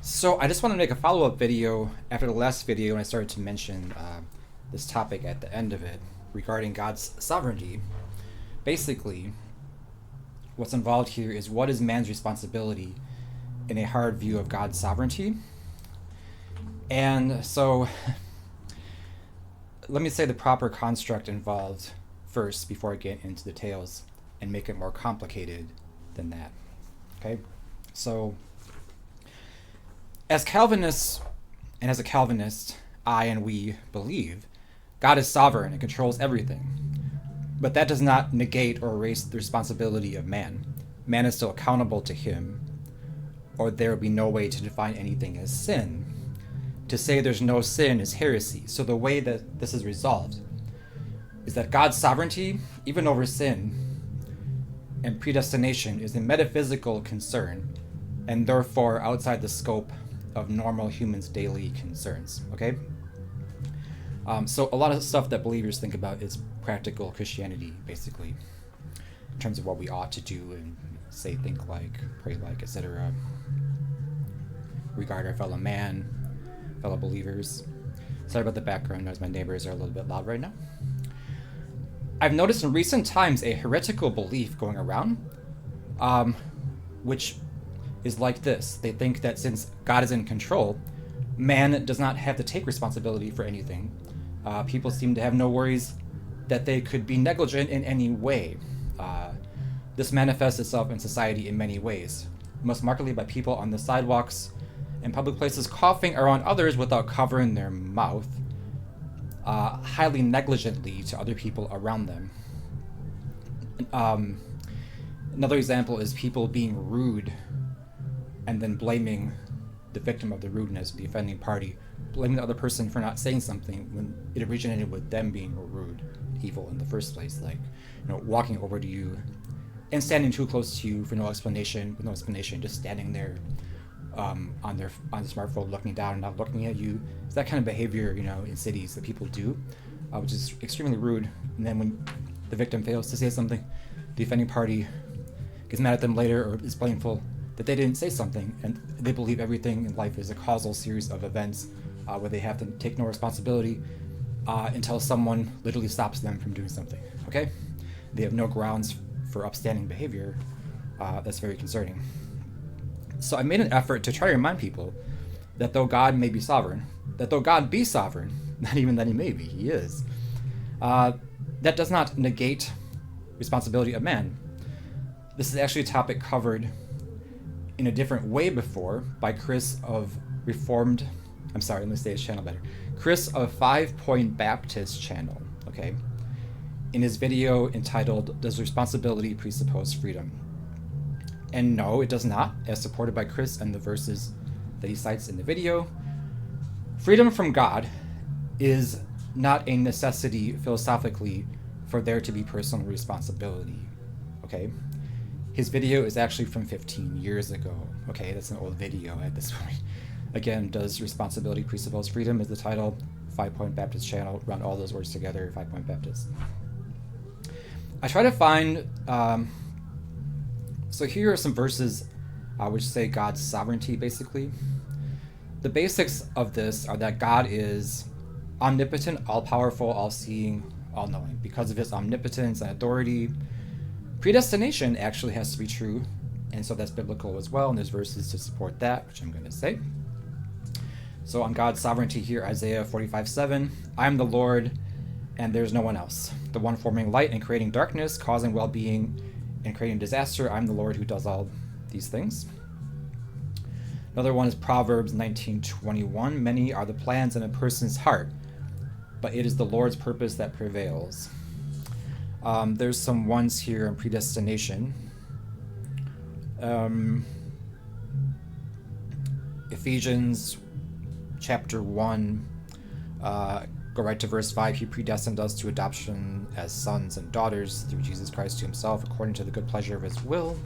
So I just want to make a follow-up video after the last video when I started to mention this topic at the end of it regarding God's sovereignty. Basically, what's involved here is what is man's responsibility in a hard view of God's sovereignty. And so let me say the proper construct involved first before I get into details and make it more complicated than that. Okay? So as Calvinists, and as a Calvinist, I and we believe God is sovereign and controls everything. But that does not negate or erase the responsibility of man. Man is still accountable to him, or there would be no way to define anything as sin. To say there's no sin is heresy. So the way that this is resolved is that God's sovereignty, even over sin and predestination, is a metaphysical concern, and therefore outside the scope of normal humans' daily concerns. Okay? So a lot of stuff that believers think about is practical Christianity, basically, in terms of what we ought to do and say, think like, pray like, etc. Regard our fellow man, fellow believers. Sorry about the background noise. My neighbors are a little bit loud right now. I've noticed in recent times a heretical belief going around, which is like this. They think that since God is in control, man does not have to take responsibility for anything. People seem to have no worries that they could be negligent in any way. This manifests itself in society in many ways, most markedly by people on the sidewalks and public places coughing around others without covering their mouth, highly negligently to other people around them. Another example is people being rude and then blaming the victim of the rudeness, the offending party, blaming the other person for not saying something when it originated with them being rude, evil in the first place, like, walking over to you and standing too close to you for no explanation, just standing there on their smartphone, looking down and not looking at you. It's that kind of behavior, in cities that people do, which is extremely rude. And then when the victim fails to say something, the offending party gets mad at them later or is blameful that they didn't say something, and they believe everything in life is a causal series of events where they have to take no responsibility until someone literally stops them from doing something. Okay? They have no grounds for upstanding behavior. That's very concerning. So I made an effort to try to remind people that though God may be sovereign, that though God be sovereign, not even that he may be, he is, that does not negate responsibility of man. This is actually a topic covered in a different way before by Chris of Chris of 5 Point Baptist channel, okay, in his video entitled, Does Responsibility Presuppose Freedom? And no, it does not, as supported by Chris and the verses that he cites in the video. Freedom from God is not a necessity philosophically for there to be personal responsibility, okay? His video is actually from 15 years ago. Okay, that's an old video at this point. Again, Does Responsibility Presuppose Freedom is the title. 5 Point Baptist channel. Run all those words together, 5 Point Baptist. I try to find... so here are some verses which say God's sovereignty, basically. The basics of this are that God is omnipotent, all-powerful, all-seeing, all-knowing. Because of his omnipotence and authority, predestination actually has to be true, and so that's biblical as well, and there's verses to support that, which I'm going to say. So on God's sovereignty here, Isaiah 45:7, I am the Lord, and there's no one else. The one forming light and creating darkness, causing well-being and creating disaster. I'm the Lord who does all these things. Another one is Proverbs 19:21, many are the plans in a person's heart, but it is the Lord's purpose that prevails. There's some ones here on predestination. Ephesians chapter 1, go right to verse 5. He predestined us to adoption as sons and daughters through Jesus Christ to himself, according to the good pleasure of his will.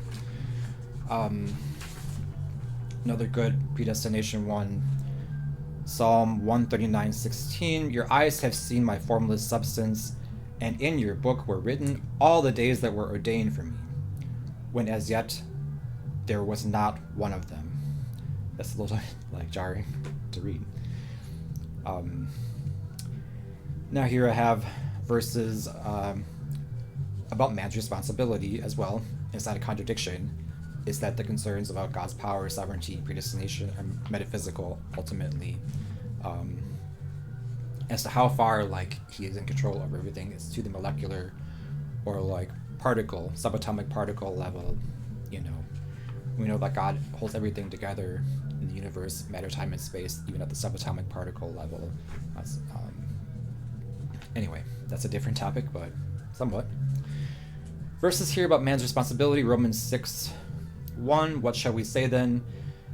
Another good predestination one, Psalm 139:16. Your eyes have seen my formless substance, and in your book were written all the days that were ordained for me, when as yet there was not one of them. That's a little like jarring to read. Now here I have verses about man's responsibility as well. It's not a contradiction. It's that the concerns about God's power, sovereignty, predestination are metaphysical ultimately. As to how far like he is in control of everything is to the molecular or like particle, subatomic particle level. You know, we know that God holds everything together in the universe, matter, time, and space, even at the subatomic particle level. That's, anyway, that's a different topic, but somewhat. Verses here about man's responsibility, Romans 6:1. What shall we say then?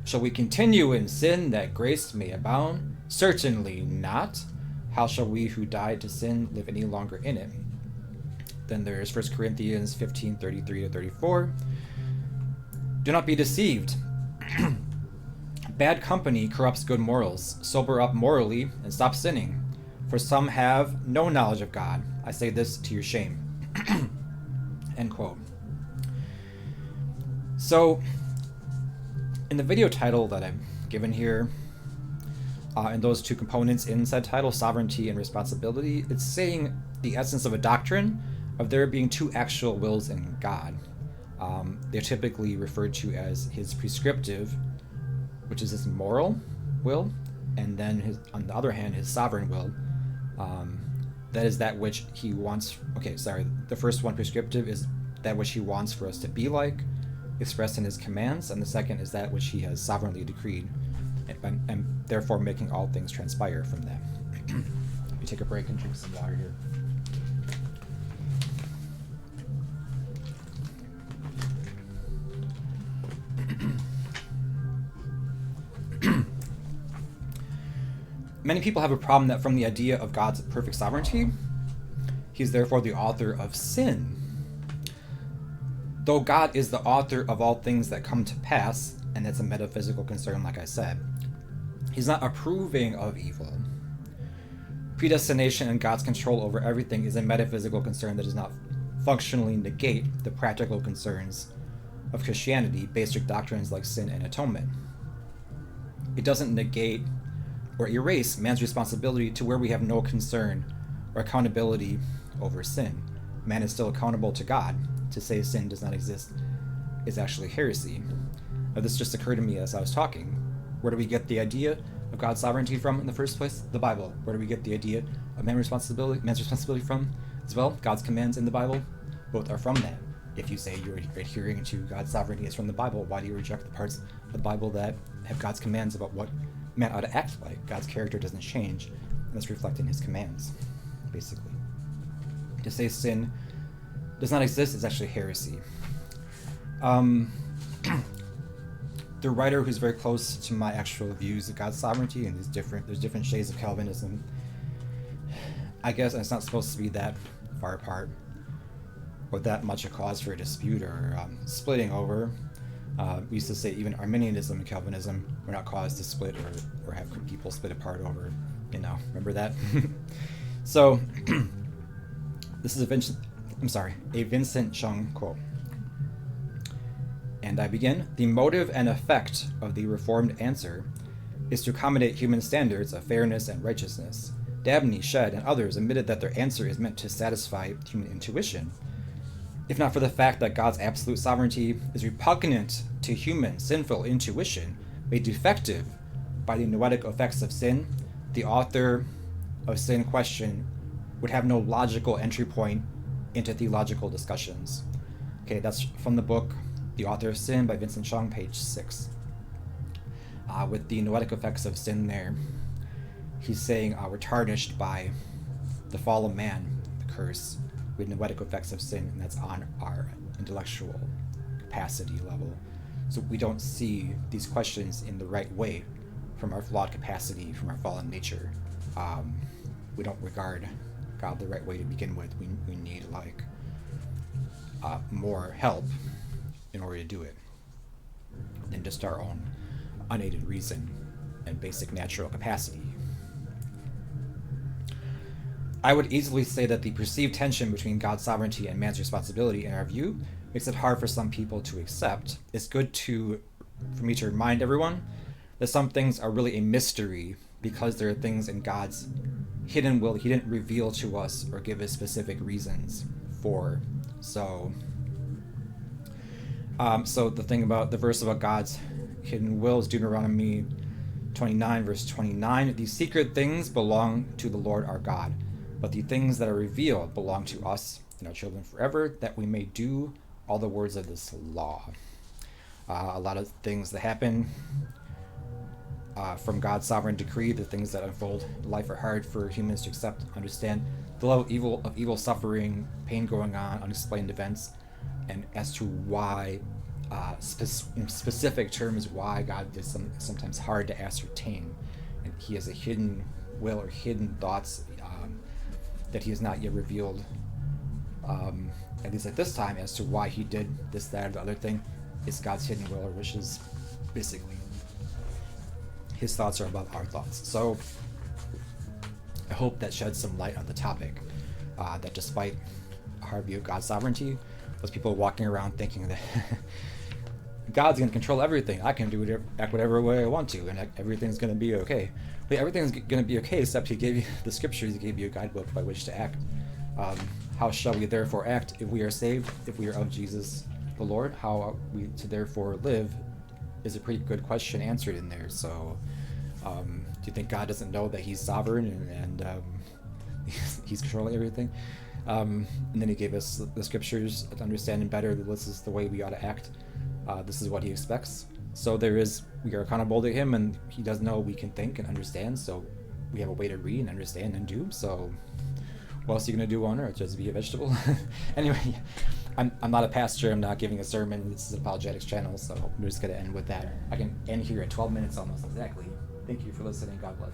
Shall we continue in sin that grace may abound? Certainly not. How shall we who died to sin live any longer in it? Then there's 1 Corinthians 15:33-34. Do not be deceived. Bad company corrupts good morals. Sober up morally and stop sinning. For some have no knowledge of God. I say this to your shame. End quote. So, in the video title that I've given here, and those two components in said title, sovereignty and responsibility, it's saying the essence of a doctrine of there being two actual wills in God. They're typically referred to as his prescriptive, which is his moral will, and then his, on the other hand, his sovereign will. That is that which he wants. Okay, sorry. The first one, prescriptive, is that which he wants for us to be like, expressed in his commands, and the second is that which he has sovereignly decreed, and therefore making all things transpire from them. Let me take a break and drink some water here. Many people have a problem that from the idea of God's perfect sovereignty, he's therefore the author of sin. Though God is the author of all things that come to pass, and that's a metaphysical concern, like I said, he's not approving of evil. Predestination and God's control over everything is a metaphysical concern that does not functionally negate the practical concerns of Christianity, basic doctrines like sin and atonement. It doesn't negate or erase man's responsibility to where we have no concern or accountability over sin. Man is still accountable to God. To say sin does not exist is actually heresy. Now, this just occurred to me as I was talking. Where do we get the idea of God's sovereignty from in the first place? The Bible. Where do we get the idea of man's responsibility from as well? God's commands in the Bible. Both are from that. If you say you're adhering to God's sovereignty is from the Bible, why do you reject the parts of the Bible that have God's commands about what man ought to act like? God's character doesn't change, and that's reflected in his commands, basically. To say sin does not exist is actually heresy. The writer who's very close to my actual views of God's sovereignty, and there's different shades of Calvinism. I guess it's not supposed to be that far apart, or that much a cause for a dispute or splitting over. We used to say even Arminianism and Calvinism were not caused to split or have people split apart over, remember that? So, this is a Vincent Chung quote. And I begin, the motive and effect of the Reformed answer is to accommodate human standards of fairness and righteousness. Dabney, Shedd, and others admitted that their answer is meant to satisfy human intuition, if not for the fact that God's absolute sovereignty is repugnant to human sinful intuition, made defective by the noetic effects of sin. The author of Sin Question would have no logical entry point into theological discussions. Okay, that's from the book The Author of Sin by Vincent Chung, page 6. With the noetic effects of sin there, he's saying we're tarnished by the fall of man, the curse, with noetic effects of sin, and that's on our intellectual capacity level. So we don't see these questions in the right way from our flawed capacity, from our fallen nature. We don't regard God the right way to begin with. We need more help in order to do it than just our own unaided reason and basic natural capacity. I would easily say that the perceived tension between God's sovereignty and man's responsibility, in our view, makes it hard for some people to accept. It's good for me to remind everyone that some things are really a mystery because there are things in God's hidden will he didn't reveal to us or give us specific reasons for. So the thing about the verse about God's hidden will is Deuteronomy 29 verse 29. These secret things belong to the Lord our God, but the things that are revealed belong to us and our children forever, that we may do all the words of this law. A lot of things that happen from God's sovereign decree, the things that unfold in life are hard for humans to accept, understand. The level of evil, suffering, pain going on, unexplained events, and as to why, in specific terms, why God is sometimes hard to ascertain. And he has a hidden will or hidden thoughts that he has not yet revealed, at least at this time, as to why he did this, that, or the other thing. Is God's hidden will or wishes, basically. His thoughts are above our thoughts. So I hope that sheds some light on the topic, that despite a hard view of God's sovereignty, those people walking around thinking that God's going to control everything. I can do whatever, act whatever way I want to, and everything's going to be okay. But everything's going to be okay, except he gave you the scriptures, he gave you a guidebook by which to act. How shall we therefore act if we are saved, if we are of Jesus the Lord? How are we to therefore live is a pretty good question answered in there. So do you think God doesn't know that he's sovereign and he's controlling everything? And then he gave us the scriptures to understand him better that this is the way we ought to act. This is what he expects. So we are accountable to him, and he does know we can think and understand, so we have a way to read and understand and do. So what else are you going to do on earth? Just be a vegetable? Anyway, I'm not a pastor. I'm not giving a sermon. This is an apologetics channel, so I'm just going to end with that. I can end here at 12 minutes almost exactly. Thank you for listening. God bless.